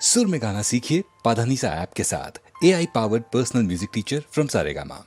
सुर में गाना सीखिए पाधानीसा ऐप के साथ। AI powered personal music teacher from Saregama.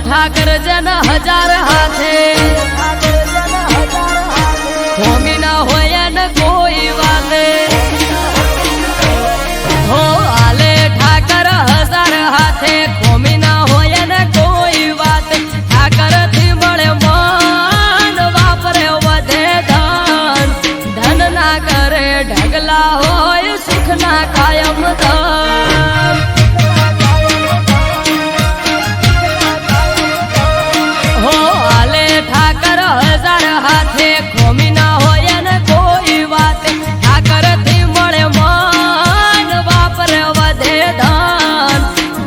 ठाकर जन हजार हाथे होमी न होया न कोई वाले हो आले ठाकर हजार हाथे होमी न होया न कोई बात ठाकर थी बड़े मान वापरे वधे धन धन ना करे ढगला होय सुख ना कायम धन हो आले ठाकर हजार हाथे खोमी ना होया न कोई बात ठाकर थी मळे मान वापरे वधे धन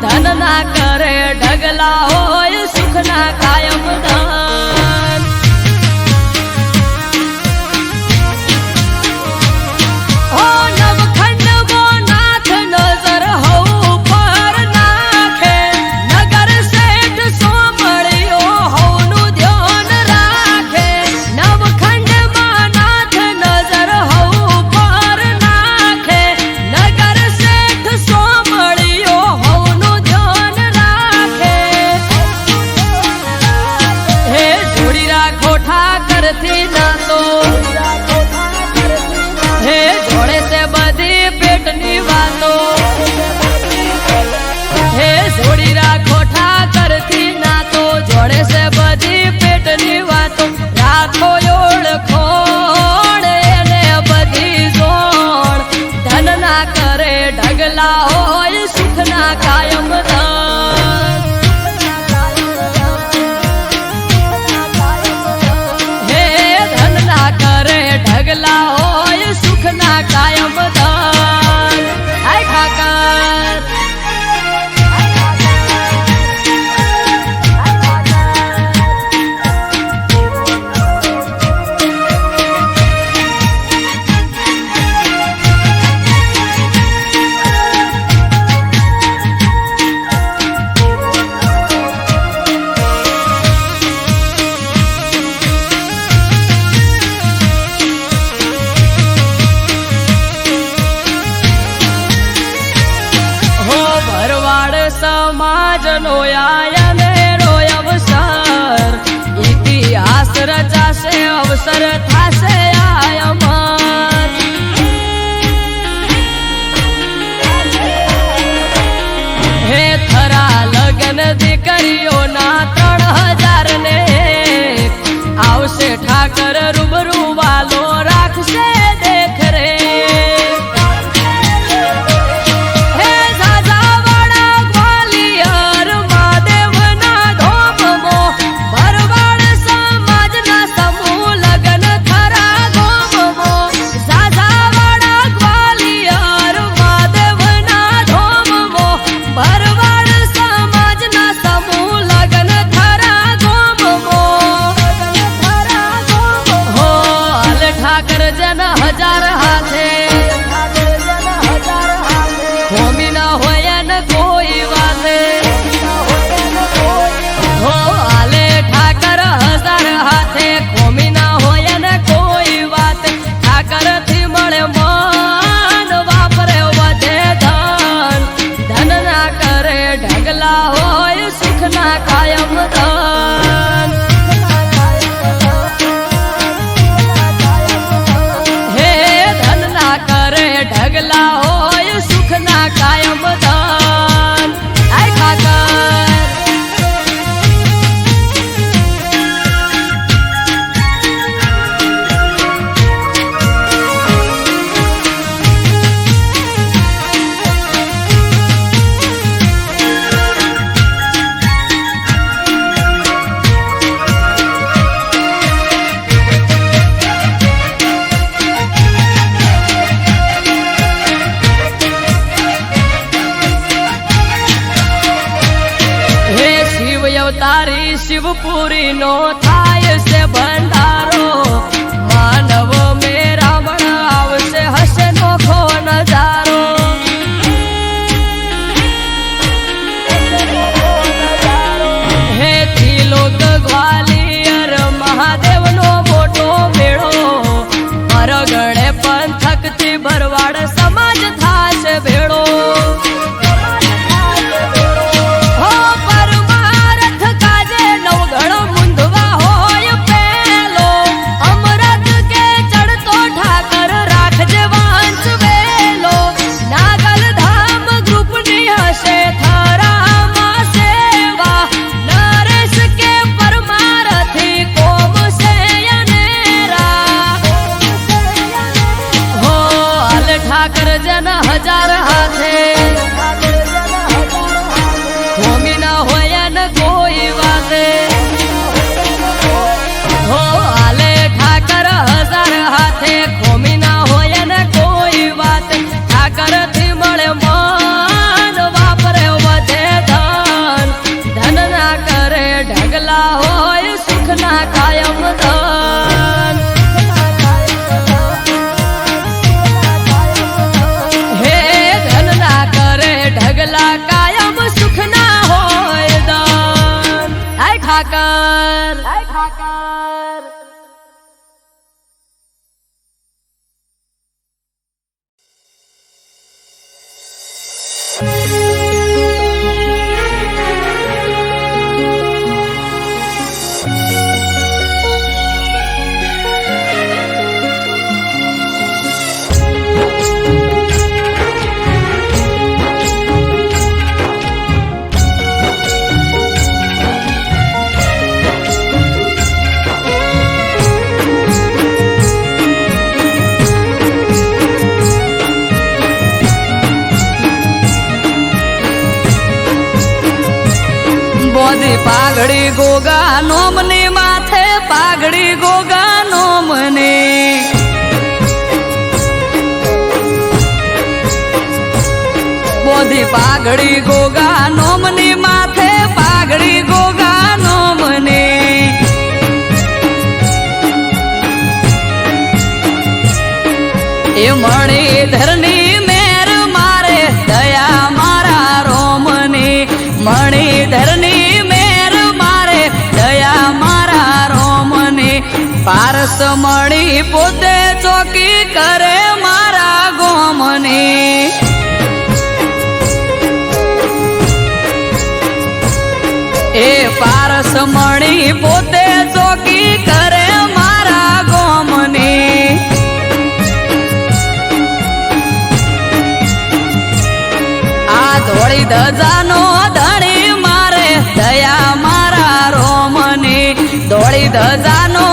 धन ना करे ढगला होय सुख ना कायम धन हो नवखंड वो नाथ नजर हो पर नाखे नगर सेठ सोमड़ियो होनु ध्यान राखे नवखंड नाथ नजर हो पर नाखे नगर सेठ सोमड़ियो होनु ध्यान राखे हे जोड़ी राखो ठाकर थी ना तो हे जोड़े से बधी पेटनी वातो हे जोड़ी राखो ठाकर थी ना तो जोड़े से बधी पेटनी वातो राखो ओळखोण એને બધી જોણ ધન ના કરે ઢગલા હોય સુખ ના કાયમ ધન હે ધન ના કરે ઢગલા હોય સુખ ના કાયમ ધન હાય ઠાકર હો ભરવાડ સમાજનો આયને રોય અવસર ઇતિહાસ રચાશે અવસર થાશે આયમન હે થરા લગન દીકરીઓના 3000 ને આવશે ઠાકર રૂબરૂ વાલો રાખશે દેખ રે હે ઝાઝાવાડા ગ્વાલિયર મહાદેવના ધોમમો ભરવાડ સમાજના સમૂહ લગન થરા ધોમમો ઝાઝાવાડા ગ્વાલિયર મહાદેવના ધોમમો ભરવાડ સમાજના સમૂહ લગન થરા ધોમમો હો અલ ઠાકર જન हजार हाथे होमी न होया न कोई वाले हो आले ठाकर हजार हाथे होमी न होया न कोई बात ठाकर थी मळे मान वापरे वधे धन धन ना करे ढगला होय सुख ना कायम धन हे શિવપુરી નો થાય છે ભંડારો માનવ મેરા આવશે હશે નોખો નજારો હેથી લોક ગ્વાલિયર મહાદેવ નો મોટો મેળો અરગડે પંથક થી ભરવાડ સમાજ થાશે ભેળો હજાર હાથે હોમી ના હોય ને કોઈ વાતે હો હાલે ઠાકર હજાર હાથે હોમી ના હોય ને કોઈ વાત ઠાકર થી મળે મન વાપરે વધે ધન ધન ના કરે ઢગલા હોય સુખ ના કાયમ ધન ઢગલા કાયમ સુખ ના હોય દાન આય ઠાકર પાઘડી ગોગા નોમની માથે પાઘડી ગોગા નોમને બોધી પાઘડી ગોગા નોમની માથે પાઘડી ગોગા નોમને એ મણિધરની મેર મારે દયા મારા રોમની મણિધરની પારસ મળી પોતે ચોકી કરે મારા ગોમની એ પારસ મળી પોતે ચોકી કરે મારા ગોમની આ ધોળી ધજાનો ધણી મારે દયા મારા રોમની ધોળી ધજાનો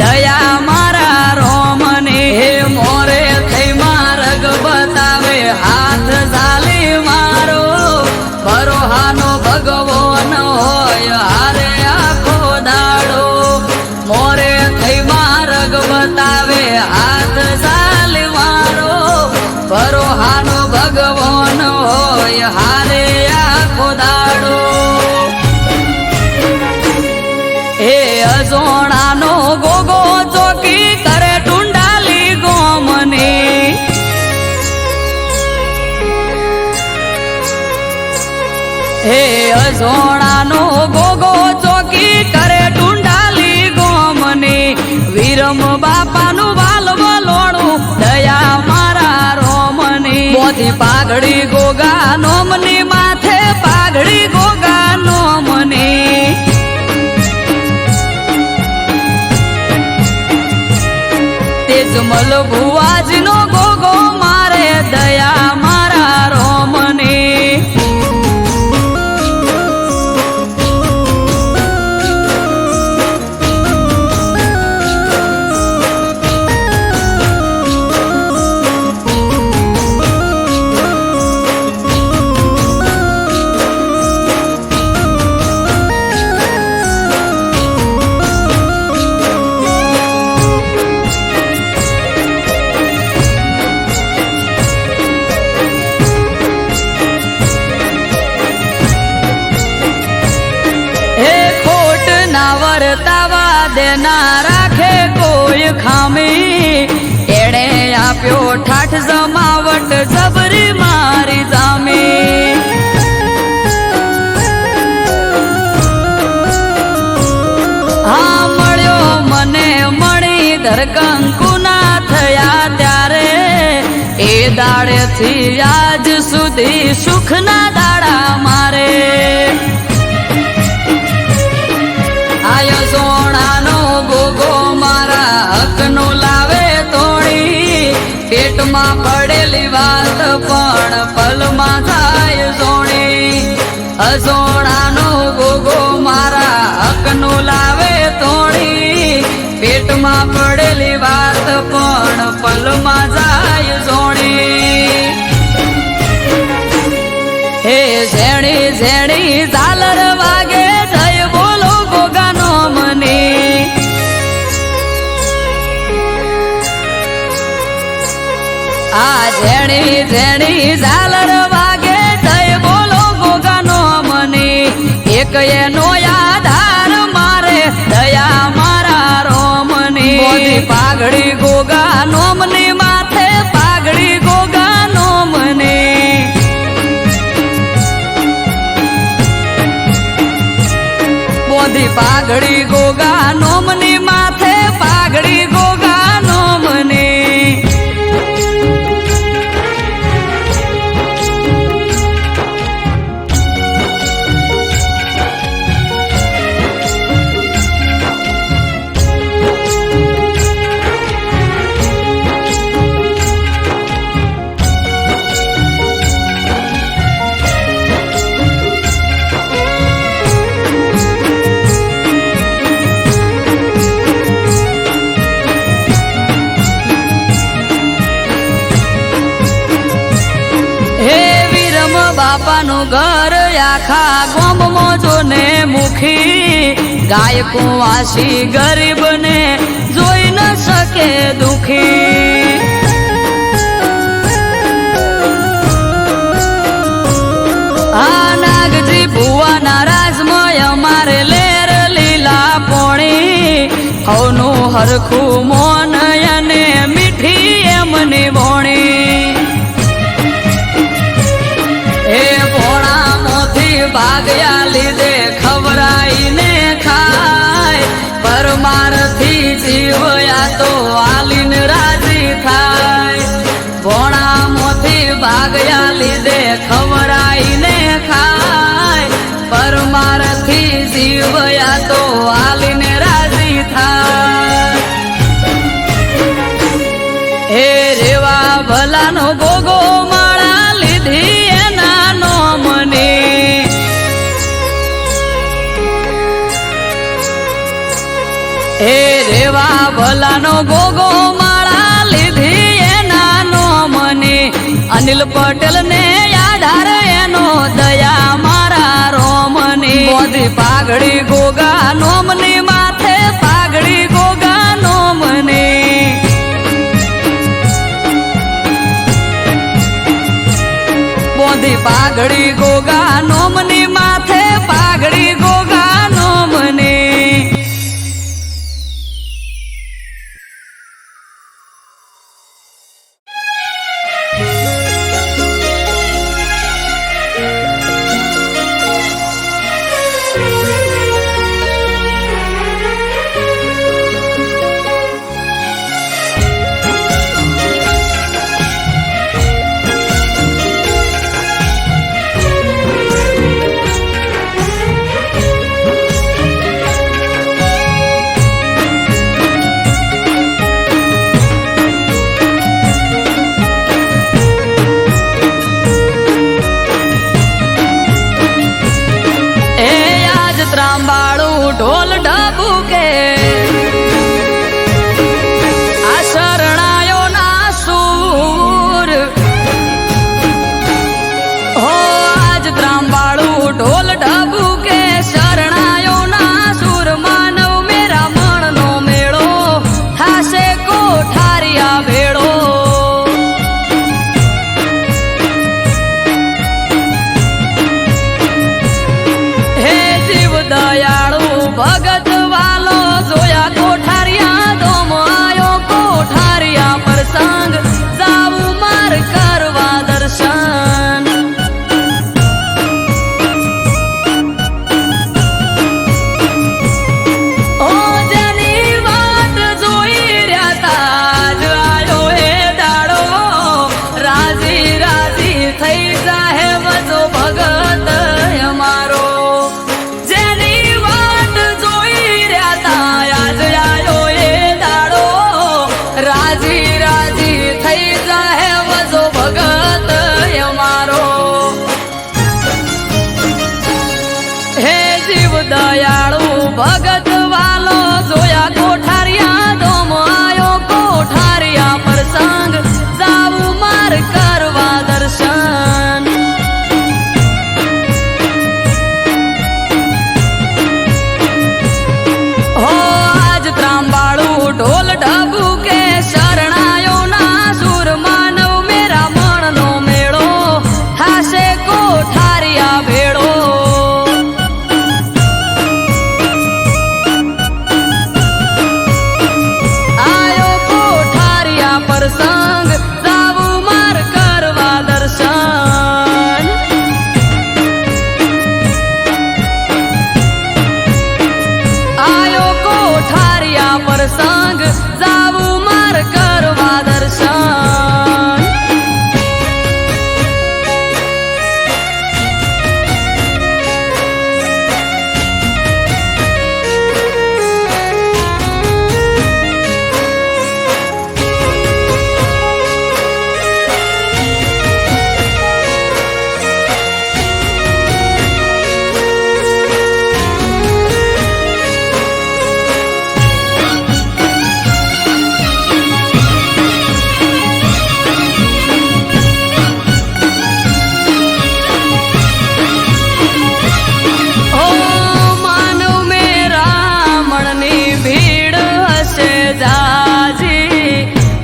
દયા મારા રોમની હે મોરે થઈ માર્ગ બતાવે હાથ ઝાલી મારો બરોહાનો ભગવાન હોય હારે આખો દાડો મોરે થઈ માર્ગ બતાવે હાથ ઝાલી મારો બરોહાનો ભગવાન હોય હારે આખો દાડો હે અજોણાનો ગોગો ચોકી કરે ટુંડાલી ગોમની હે અજોણાનો ગોગો ચોકી કરે ટુંડાલી ગોમની વીરમ બાપાનું વાલવલોણું દયા મારા રોમની બોધી પાઘડી ગોગા નોમની માથે પાઘડી ગોગા નોમની તેજમલ ભુવાજીનો ગોગો મારે દયા મારા રોમની દે ના રાખે કોઈ ખામી એણે આપ્યો ઠાઠ જમાવટ જબરી મારી જામી હા મળ્યો મને મણી ધરકંકુ ના થયા ત્યારે એ દાડેથી આજ સુધી સુખના દાડા મારે આયો સોનાનો ગોગો મારા હકનો લાવે તોડી પેટમાં પડેલી વાત પણ પલમાં થાય સોણી સોનાનો ગોગો મારા હકનો લાવે તોડી પેટમાં પડેલી વાત પણ પલમાં જાય સોણી હે ઝેણી ઝેણી ઝાલર વાગે જય બોલો ગોગાનો મને આ ઝેણી ઝેણી ઝાલર વાગે જય બોલો ગોગાનો મને એક એનો આધાર મારે દયા મારા રોમની મોદી પાઘડી ગોગા નોમની માથે પાઘડી ગોગા નોમને મોદી પાઘડી ગોગા નોમની માથે પાઘડી ગોગા નોમને બાપાનું ઘર આખા ગોમમાં જોને મુખી ગાયકો વાસી ગરીબને જોઈ ન શકે દુખી આ નાગજી ભુવાના રાજમય અમારે લેર લીલા પોણી હવનું હરખું મોન અને મીઠી એમની વોણી હે ભોણા મોથી ભાગ્યા લીધે ખવરાઈને ખાય પરમારથી જીવયા તો આલીને રાજી થાય ભોણા મોથી ભાગ્યા લીધે ખવરાઈને ખાય પરમારથી જીવયા તો આલીને રાજી થાય હે રેવા ભલાનો ગોગો માળા લીધી હે રેવા ભલાનો ગોગો માળા લીધી એના નો મને અનિલ પટેલ ને આધાર એનો દયા મારા રોમની મોદી પાઘડી ગોગા નોમની માથે પાઘડી ગોગા નોમને મોદી પાઘડી ગોગા નોમની માથે પાઘડી ગોગા નોમને જાવું માર કરવા દર્શન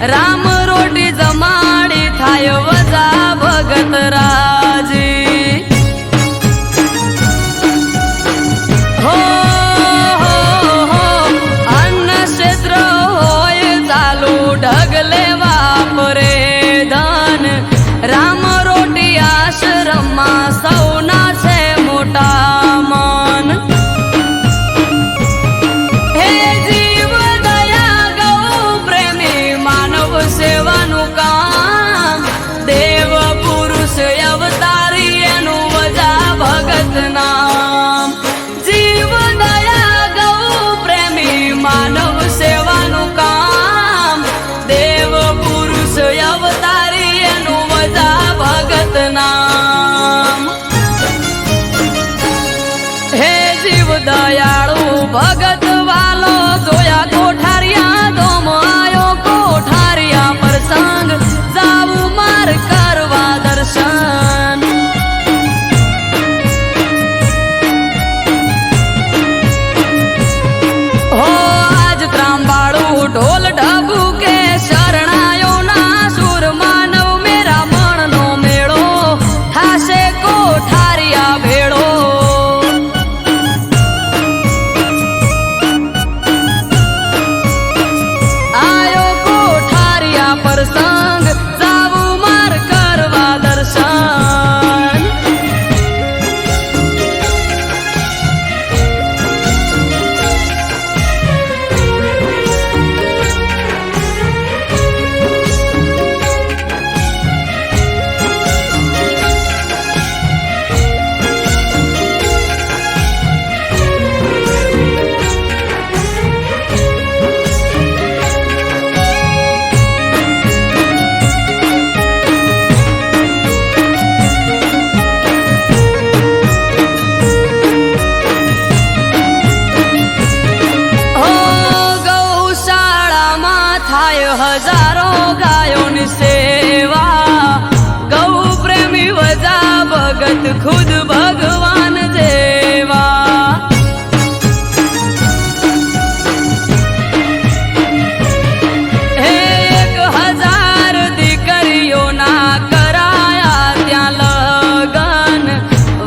રામ રોટી જમાડી થાય વજા ભગત રાજી હો અન્ન ક્ષેત્ર હોય ચાલુ ઢગલે વાપરે ધન રામ રોટી આશ્રમમાં સૌના છે મોટા મન સેવાનું કામ દેવ પુરુષ અવતારી એનું વજા ભગત નામ જીવ દયા ગૌ પ્રેમી માનવ સેવાનું કામ દેવ પુરુષ અવતારી એનું વજા ભગત નામ હે જીવ દયાળુ ભગત વાલો જોયા કોઠારિયા દોમ આયો કોઠારિયા પ્રસંગ જાવું માર કરવા દર્શન હો આજ ત્રાંબાળું ઢોલ ઢબુ કે શરણાયો ના સુર માનવ મેરા મણનો મેળો થાશે કોઠારિયા ભેળો પ્રસંગ જાવું માર કરવા દર્શન હજારો ગાયોની સેવા ગૌ પ્રેમી વજા ભગત ખુદ ભગવાન જેવા એક 1000 દીકરીઓના કરાયા ત્યાં લગન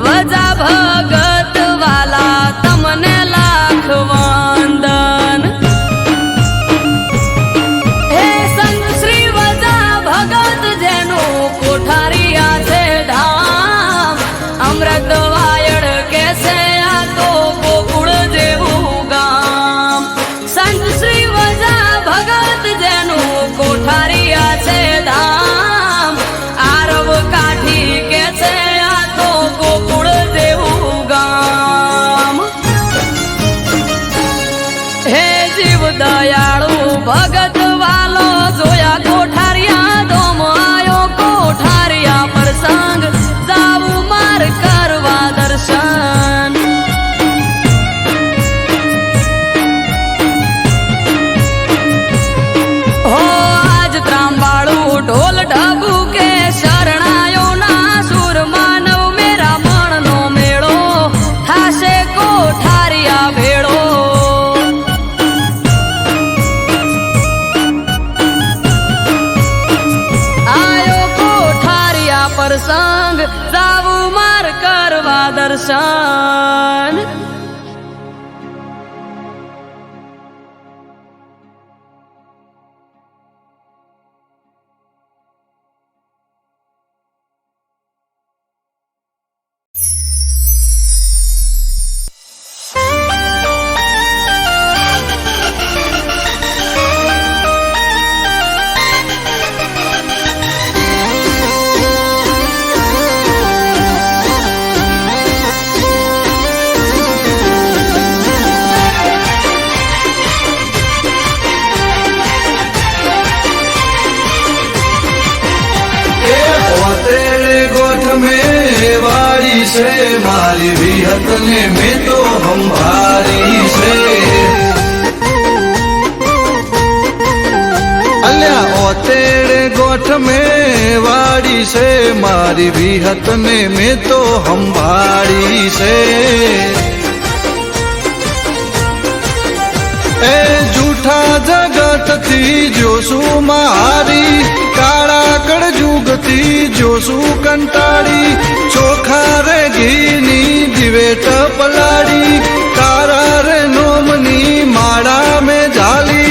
વજા ભગત વાલા તમને લાખ વંદન કોઠારિયા છે ધામ અમૃત વાયડ કે છે આ તો ગોકુળ જેવું ગામ સંત શ્રી વજા ભગત જેનું કોઠારિયા છે ધામ આરવ કાઠી કે છે આ તો ગોકુળ જેવું ગામ હે જીવ દયાળુ ભગત વાલો જોયા કોઠારિયા દોમ આયો કોઠારિયા પ્રસંગ જાવું માર કરવા દર્શન હો આજ ત્રાંબાળું ઢોલ ઢબુ કે શરણાયો ના સુર માનવ મેરા મણનો મેળો થાશે કોઠારિયા ભેળો પ્રસંગ જાવું માર કરવા દર્શન से मारी विहत ने में तो हम भारी से अल्या ओतेड़े गोठ में वाड़ी से मारी विहत ने में तो हम भारी से ए जूठा जगत थी जोसु मारी काड़ा कड़ जुगती जोसु कंटाड़ी चोखा रे घीनी दिवेट पलाड़ी तारा रे नोमनी माड़ा में झाली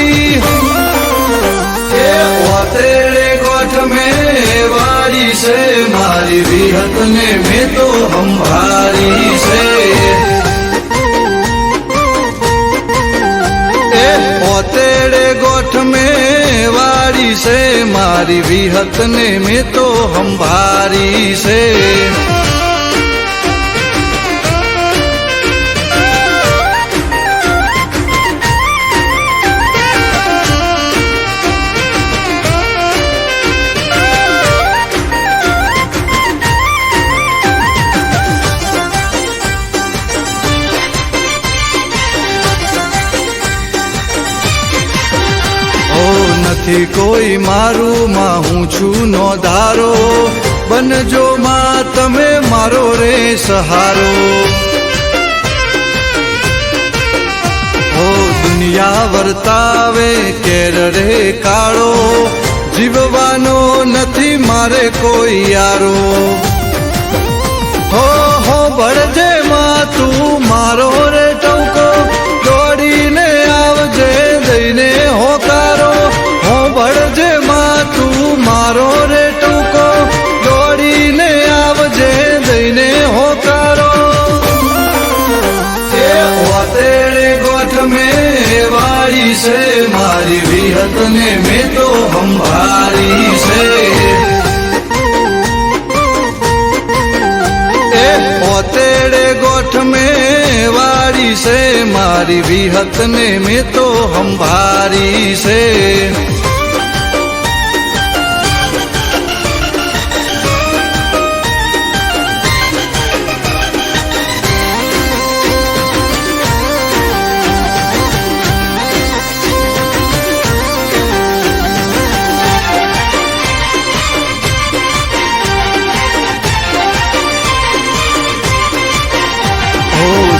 तेरे गोठ में वारी से मारी विहत ने में तो हम भारी से तेरे गोठ में वारी से मारी विहत ने में तो हम भारी से નથી કોઈ મારું માં હું છું નો ધારો બનજો માં તમે મારો રે સહારો હો દુનિયા વર્તાવે કેર રે કાળો જીવવાનો નથી મારે કોઈ યારો હો બળજે માં તું મારો રે ટવકો દોડીને આવજે દઈને હોકારો બળજે માં તું મારો રે ટૂંકો દોડીને આવજે દઈને હોકારો તેરે ગોઠ में वारी से मारी विहत ने में तो हम भारी से तेरे गोठ में वारी से मारी विहत ने में तो हम भारी से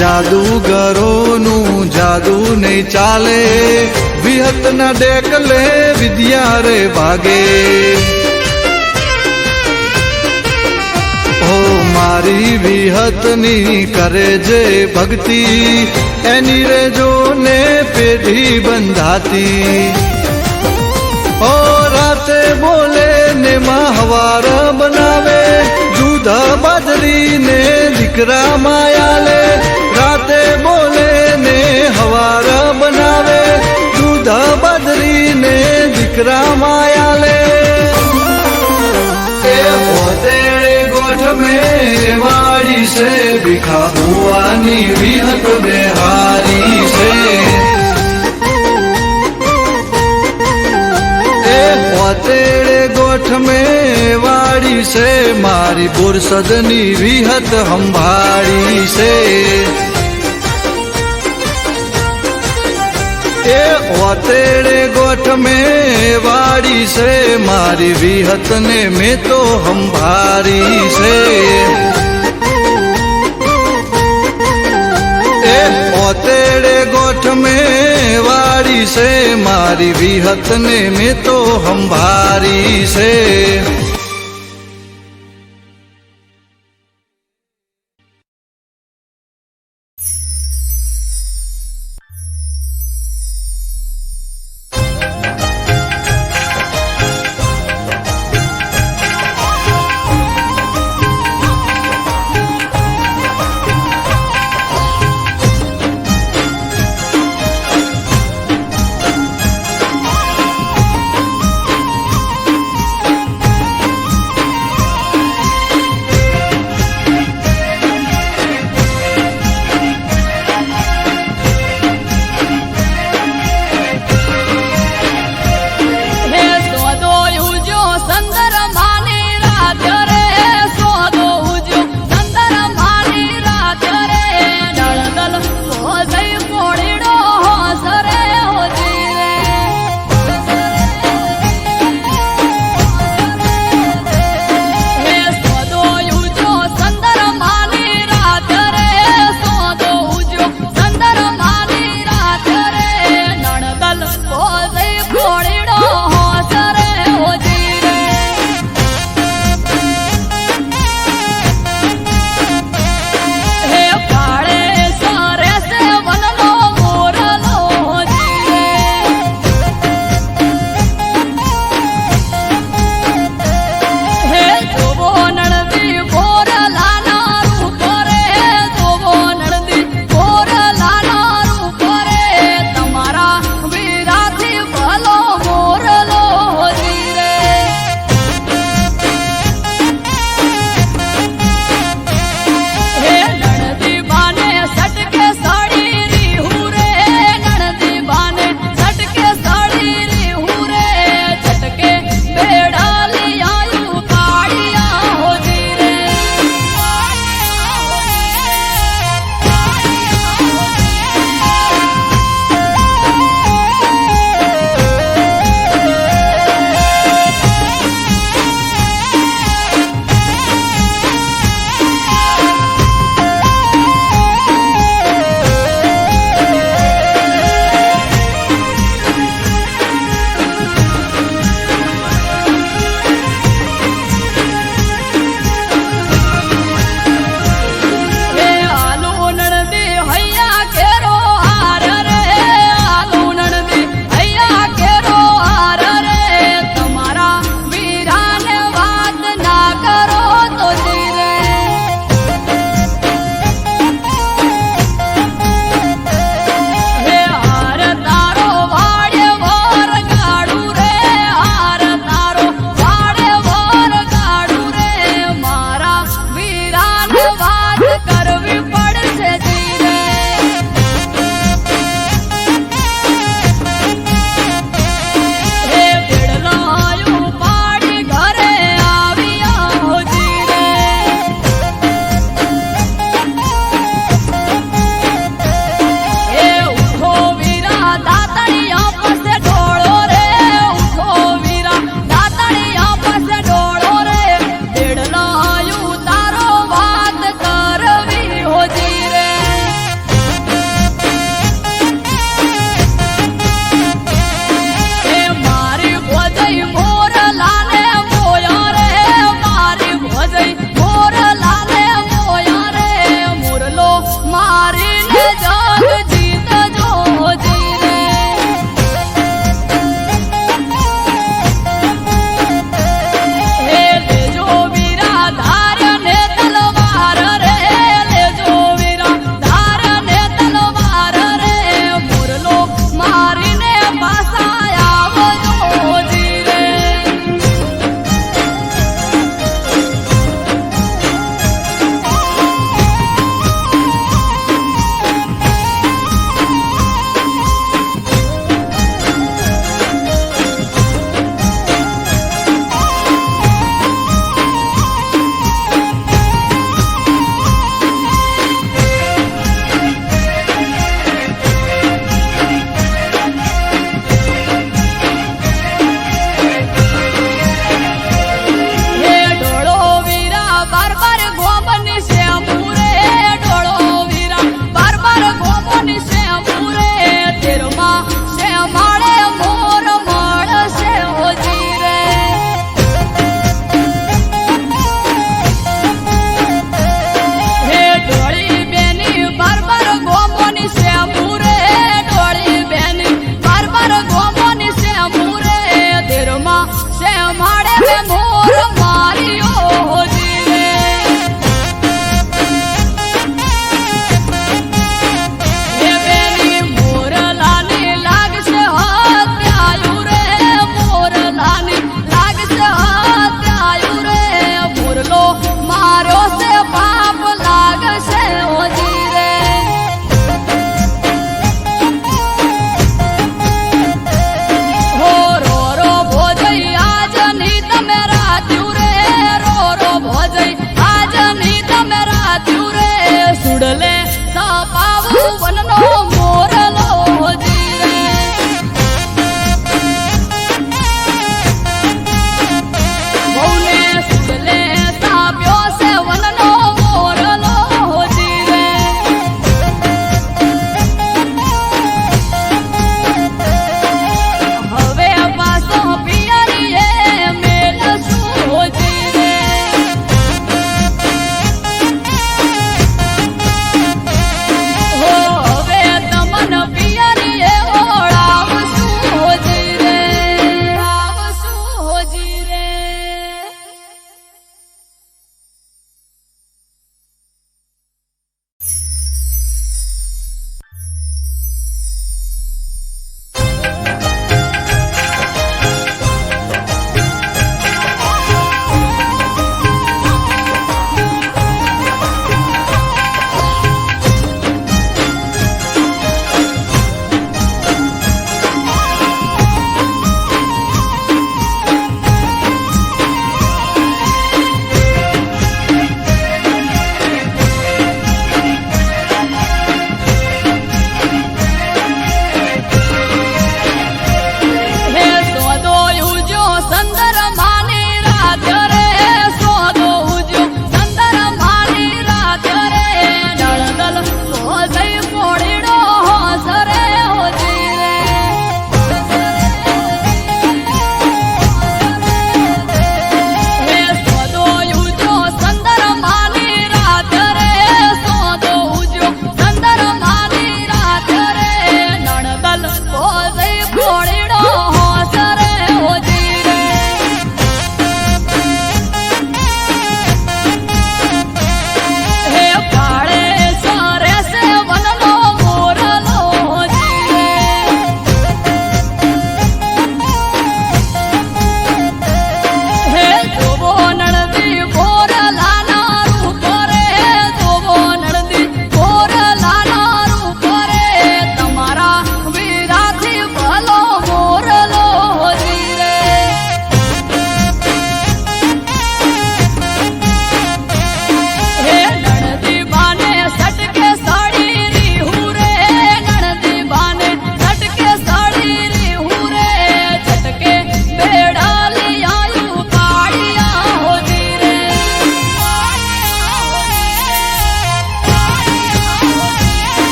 જાદુગરોનું જાદુ નહીં ચાલે વિહતના ડેકલે વિદ્યા રે ભાગે ઓ મારી વિહતની કરે જે ભક્તિ એની રે જોને પેઢી બંધાતી ઓ રાતે બોલે ને હવાર બનાવે દૂધ બાજરી ને દીકરા માયાલે રાતે બોલે ને હવાર બનાવે દૂધ બાજરી ને દીકરા માયાલે તેરે ગોઠ में वाड़ी से बिखा हुआनी विहत बेहारी से तेरे गोठ में वाड़ी से मारी बुरसदनी विहत हम भारी से तेरे गोठ में वाड़ी से मारी विहत ने में तो हम भारी से तेरे गोठ में वाड़ी से मारी विहत ने में तो हम भारी से